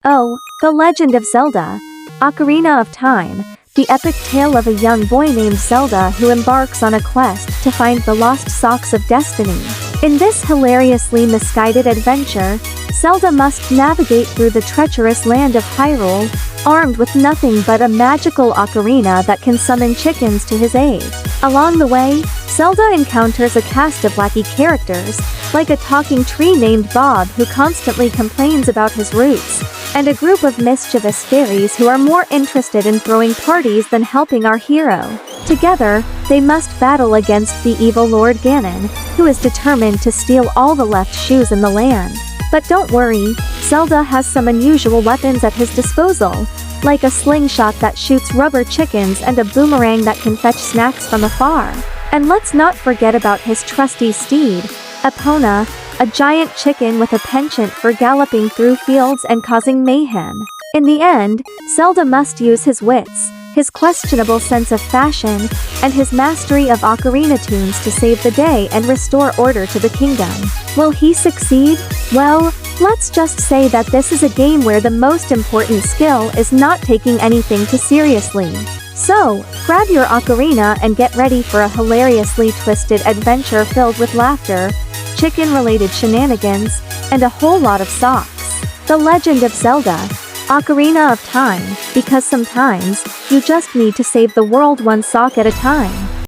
Oh, The Legend of Zelda, Ocarina of Time, the epic tale of a young boy named Zelda who embarks on a quest to find the lost socks of destiny. In this hilariously misguided adventure, Zelda must navigate through the treacherous land of Hyrule, armed with nothing but a magical ocarina that can summon chickens to his aid. Along the way, Zelda encounters a cast of wacky characters, like a talking tree named Bob who constantly complains about his roots, and a group of mischievous fairies who are more interested in throwing parties than helping our hero. Together, they must battle against the evil Lord Ganon, who is determined to steal all the left shoes in the land. But don't worry, Zelda has some unusual weapons at his disposal, like a slingshot that shoots rubber chickens and a boomerang that can fetch snacks from afar. And let's not forget about his trusty steed, Epona, a giant chicken with a penchant for galloping through fields and causing mayhem. In the end, Zelda must use his wits, his questionable sense of fashion, and his mastery of ocarina tunes to save the day and restore order to the kingdom. Will he succeed? Well, let's just say that this is a game where the most important skill is not taking anything too seriously. So, grab your ocarina and get ready for a hilariously twisted adventure filled with laughter, chicken-related shenanigans, and a whole lot of socks. The Legend of Zelda, Ocarina of Time, because sometimes, you just need to save the world one sock at a time.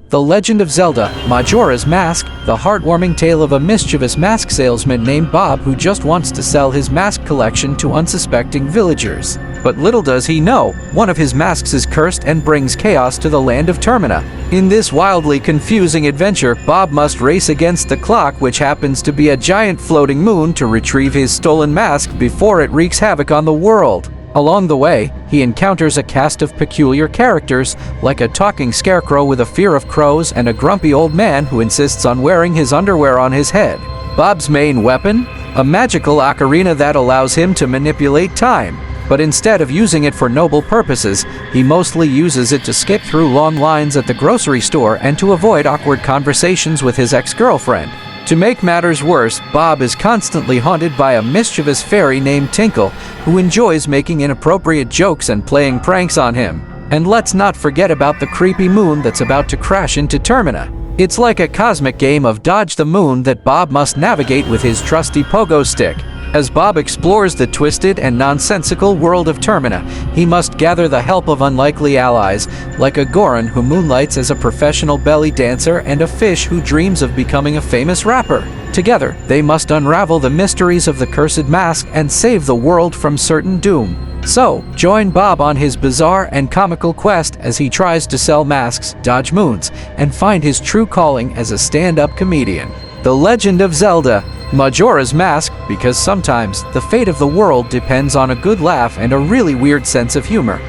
The Legend of Zelda, Majora's Mask, the heartwarming tale of a mischievous mask salesman named Bob who just wants to sell his mask collection to unsuspecting villagers. But little does he know, one of his masks is cursed and brings chaos to the land of Termina. In this wildly confusing adventure, Bob must race against the clock, which happens to be a giant floating moon, to retrieve his stolen mask before it wreaks havoc on the world. Along the way, he encounters a cast of peculiar characters, like a talking scarecrow with a fear of crows and a grumpy old man who insists on wearing his underwear on his head. Bob's main weapon? A magical ocarina that allows him to manipulate time. But instead of using it for noble purposes, he mostly uses it to skip through long lines at the grocery store and to avoid awkward conversations with his ex-girlfriend. To make matters worse, Bob is constantly haunted by a mischievous fairy named Tinkle, who enjoys making inappropriate jokes and playing pranks on him. And let's not forget about the creepy moon that's about to crash into Termina. It's like a cosmic game of dodge the moon that Bob must navigate with his trusty pogo stick. As Bob explores the twisted and nonsensical world of Termina, he must gather the help of unlikely allies, like a Goron who moonlights as a professional belly dancer and a fish who dreams of becoming a famous rapper. Together, they must unravel the mysteries of the cursed mask and save the world from certain doom. So, join Bob on his bizarre and comical quest as he tries to sell masks, dodge moons, and find his true calling as a stand-up comedian. The Legend of Zelda, Majora's Mask, because sometimes the fate of the world depends on a good laugh and a really weird sense of humor.